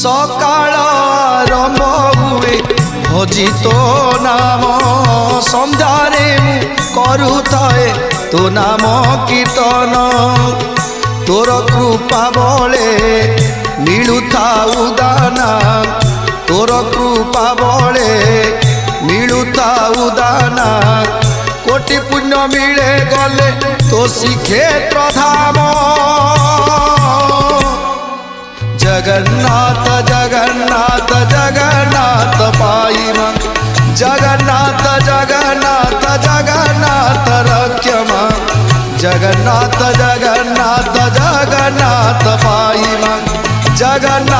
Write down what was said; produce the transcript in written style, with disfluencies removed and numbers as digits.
सकाळ आरंभ हुए भजी तो नाम संध्यारे मु करुथाए तो नाम कीर्तन तोर कृपा बले मिलुथाउ दाना तोर कृपा बले मिलुथाउ दाना कोटि पुण्य मिले गले तो श्रीक्षेत्र धाम जगन्नाथ जगन्नाथ जगन्नाथ पाइमा जगन्नाथ जगन्नाथ जगन्नाथ रक्षमा जगन्नाथ जगन्नाथ जगन्नाथ पाइमा जगन्नाथ